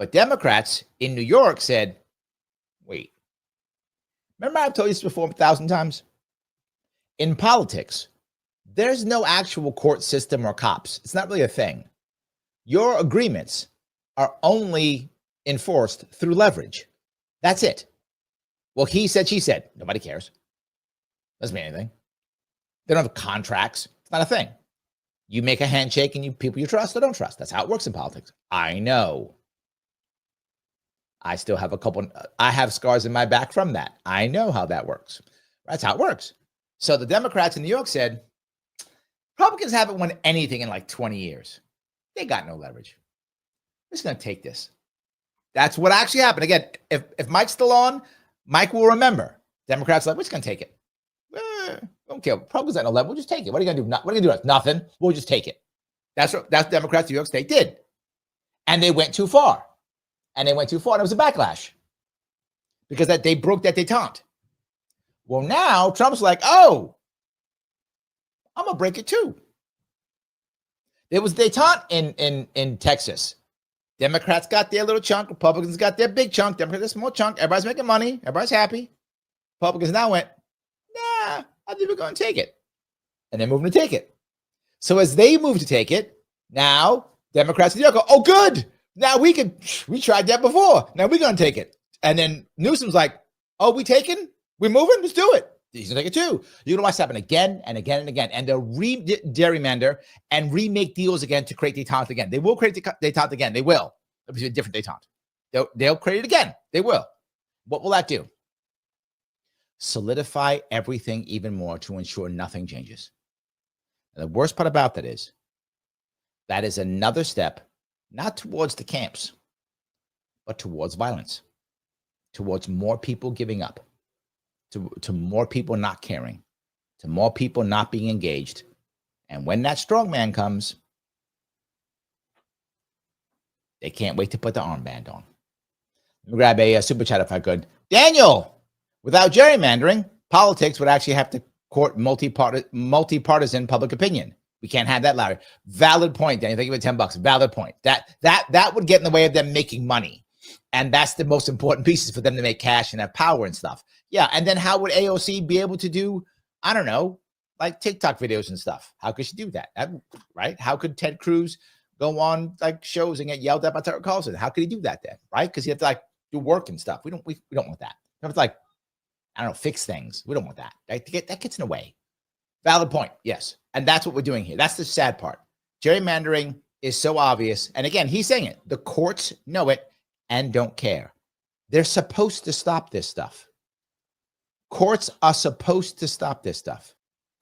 But Democrats in New York said, wait, remember I've told you this before 1,000 times? In politics, there's no actual court system or cops. It's not really a thing. Your agreements are only enforced through leverage. That's it. Well, he said, she said. Nobody cares. Doesn't mean anything. They don't have contracts. It's not a thing. You make a handshake and people you trust or don't trust. That's how it works in politics. I know. I still have I have scars in my back from that. I know how that works. That's how it works. So the Democrats in New York said, Republicans haven't won anything in like 20 years. They got no leverage. We're just going to take this. That's what actually happened. Again, if Mike's still on, Mike will remember. Democrats are like, we're just going to take it. Don't care. Republicans got no leverage. We'll just take it. What are you going to do? What are you going to do? Nothing. We'll just take it. That's what Democrats in New York State did. And they went too far. And they went too far. And it was a backlash. Because they broke that détente. Well, now Trump's like, oh, I'm going to break it too. There was détente in Texas. Democrats got their little chunk. Republicans got their big chunk. Democrats got a small chunk. Everybody's making money. Everybody's happy. Republicans now went, nah, I think we're going to take it. And they're moving to take it. So as they move to take it, now Democrats in New York go, oh, good. Now we tried that before. Now we're going to take it. And then Newsom's like, oh, we taking? We're moving? Let's do it. He's going to take it too. You're going to watch this happen again and again and again. And they'll gerrymander and remake deals again to create détente again. They will create détente again. They will. It'll be a different détente. They'll create it again. They will. What will that do? Solidify everything even more to ensure nothing changes. And the worst part about that is another step, not towards the camps, but towards violence, towards more people giving up, to more people not caring, to more people not being engaged. And when that strong man comes, they can't wait to put the armband on. Let me grab a super chat if I could. Daniel, without gerrymandering, politics would actually have to court multi-partisan public opinion. We can't have that, Larry. Valid point, Daniel. Thank you for $10. Valid point. That would get in the way of them making money. And that's the most important pieces for them to make cash and have power and stuff. Yeah. And then how would AOC be able to do, I don't know, like TikTok videos and stuff? How could she do that? Right? How could Ted Cruz go on like shows and get yelled at by Tucker Carlson? How could he do that then? Right? Because you have to like do work and stuff. We don't want that. You have to like, I don't know, fix things. We don't want that. Right? That gets in the way. Valid point. Yes. And that's what we're doing here. That's the sad part. Gerrymandering is so obvious. And again, he's saying it. The courts know it and don't care. They're supposed to stop this stuff. Courts are supposed to stop this stuff.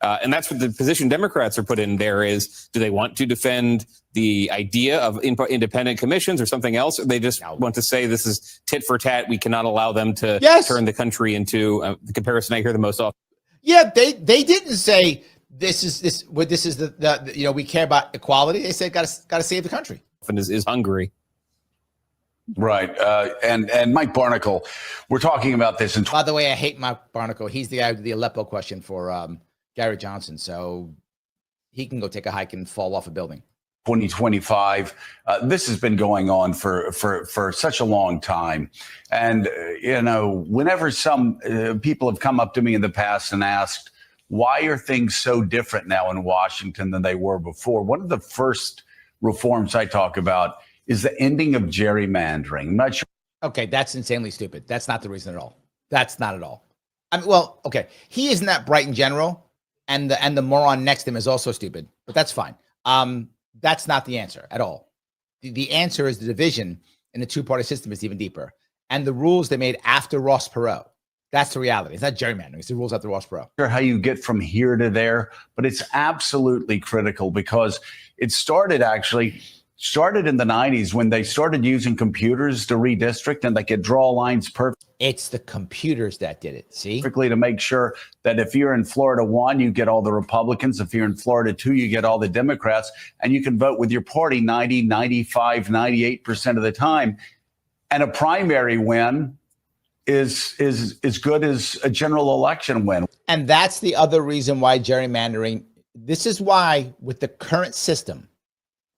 And that's what the position Democrats are put in there is, do they want to defend the idea of independent commissions or something else? Or they just want to say this is tit for tat. We cannot allow them to turn the country into the comparison I hear the most often. Yeah, they didn't say this is the we care about equality. They said got to save the country. Is Hungary. Right. And Mike Barnicle, we're talking about this. By the way, I hate Mike Barnicle. He's the guy who did the Aleppo question for Gary Johnson. So he can go take a hike and fall off a building. 2025. This has been going on for such a long time. And, whenever some people have come up to me in the past and asked, why are things so different now in Washington than they were before? One of the first reforms I talk about is the ending of gerrymandering. I'm not sure. Okay, that's insanely stupid. That's not the reason at all. That's not at all. I mean, well, okay, he isn't that bright in general, and the moron next to him is also stupid, but that's fine. That's not the answer at all. The answer is the division in the two-party system is even deeper, and the rules they made after Ross Perot. That's the reality. It's not gerrymandering. It's the rules after Ross Perot. How you get from here to there, but it's absolutely critical because it started in the 90s when they started using computers to redistrict and they could draw lines perfectly. It's the computers that did it, see? To make sure that if you're in Florida 1, you get all the Republicans. If you're in Florida 2, you get all the Democrats. And you can vote with your party 90, 95, 98% of the time. And a primary win is as good as a general election win. And that's the other reason why gerrymandering, this is why with the current system,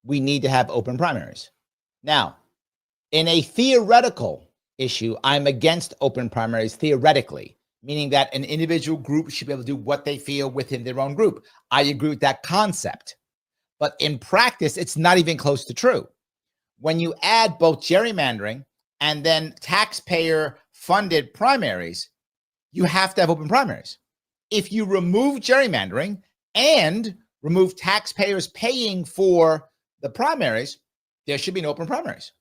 we need to have open primaries. Now, In a theoretical issue, I'm against open primaries theoretically, meaning that an individual group should be able to do what they feel within their own group. I agree with that concept. But in practice, it's not even close to true. When you add both gerrymandering and then taxpayer-funded primaries, you have to have open primaries. If you remove gerrymandering and remove taxpayers paying for the primaries, there should be no open primaries.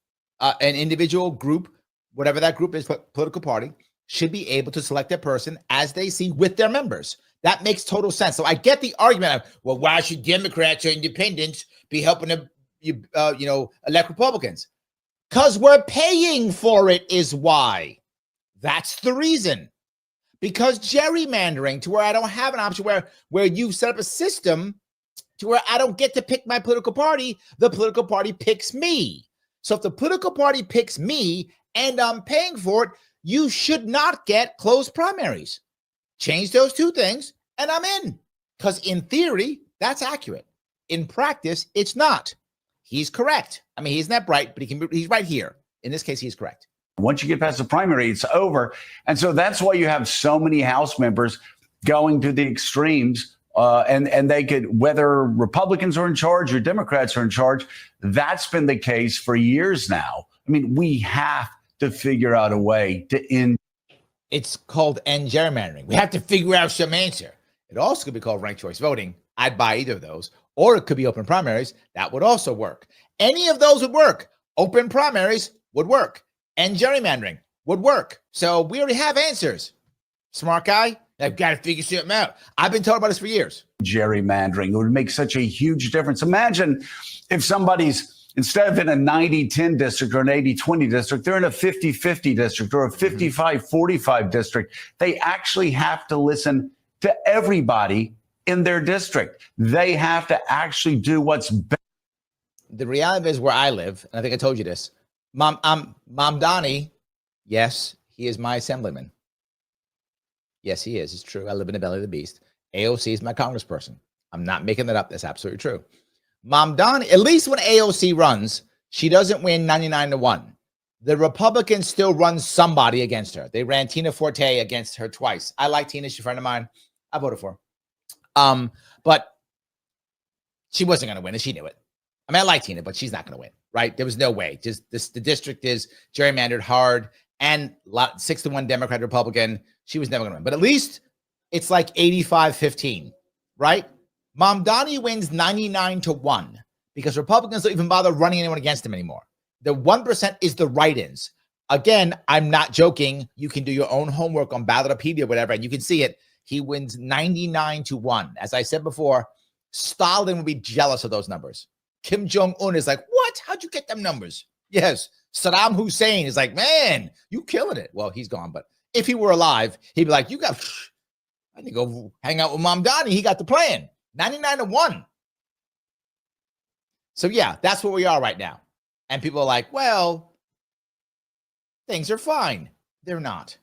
An individual group, whatever that group is, political party, should be able to select a person as they see with their members. That makes total sense. So I get the argument of, well, why should Democrats or independents be helping to, elect Republicans? Because we're paying for it is why. That's the reason. Because gerrymandering to where I don't have an option where you've set up a system to where I don't get to pick my political party, the political party picks me. So if the political party picks me and I'm paying for it, you should not get closed primaries. Change those two things and I'm in. Because in theory, that's accurate. In practice, it's not. He's correct. I mean, he's not bright, but he's right here. In this case, he's correct. Once you get past the primary, it's over. And so that's why you have so many House members going to the extremes. And they could, whether Republicans are in charge or Democrats are in charge, that's been the case for years now. I mean, we have to figure out a way to end. It's called end gerrymandering. We have to figure out some answer. It also could be called ranked choice voting. I'd buy either of those. Or it could be open primaries. That would also work. Any of those would work. Open primaries would work. And gerrymandering would work. So we already have answers. Smart guy, I've got to figure something out. I've been talking about this for years. Gerrymandering, it would make such a huge difference. Imagine if somebody's, instead of in a 90-10 district or an 80-20 district, they're in a 50-50 district or a 55-45 district. They actually have to listen to everybody in their district. They have to actually do what's best. The reality is where I live, and I think I told you this, Mamdani, yes, he is my assemblyman. Yes, he is. It's true. I live in the belly of the beast. AOC is my congressperson. I'm not making that up. That's absolutely true. Mamdani, at least when AOC runs, she doesn't win 99-1. The Republicans still run somebody against her. They ran Tina Forte against her twice. I like Tina. She's a friend of mine. I voted for her. But she wasn't going to win, and she knew it. I mean, I like Tina, but she's not going to win, right? There was no way. Just the district is gerrymandered hard, and 6-1 Democrat, Republican. She was never going to win. But at least it's like 85-15, right? Mamdani wins 99-1 because Republicans don't even bother running anyone against him anymore. The 1% is the write-ins. Again, I'm not joking. You can do your own homework on Ballotopedia or whatever, and you can see it. He wins 99-1. As I said before, Stalin would be jealous of those numbers. Kim Jong-un is like, what? How'd you get them numbers? Yes. Saddam Hussein is like, man, you killing it. Well, he's gone, but if he were alive, he'd be like, I need to go hang out with Mamdani. He got the plan. 99-1. So yeah, that's where we are right now. And people are like, well, things are fine. They're not.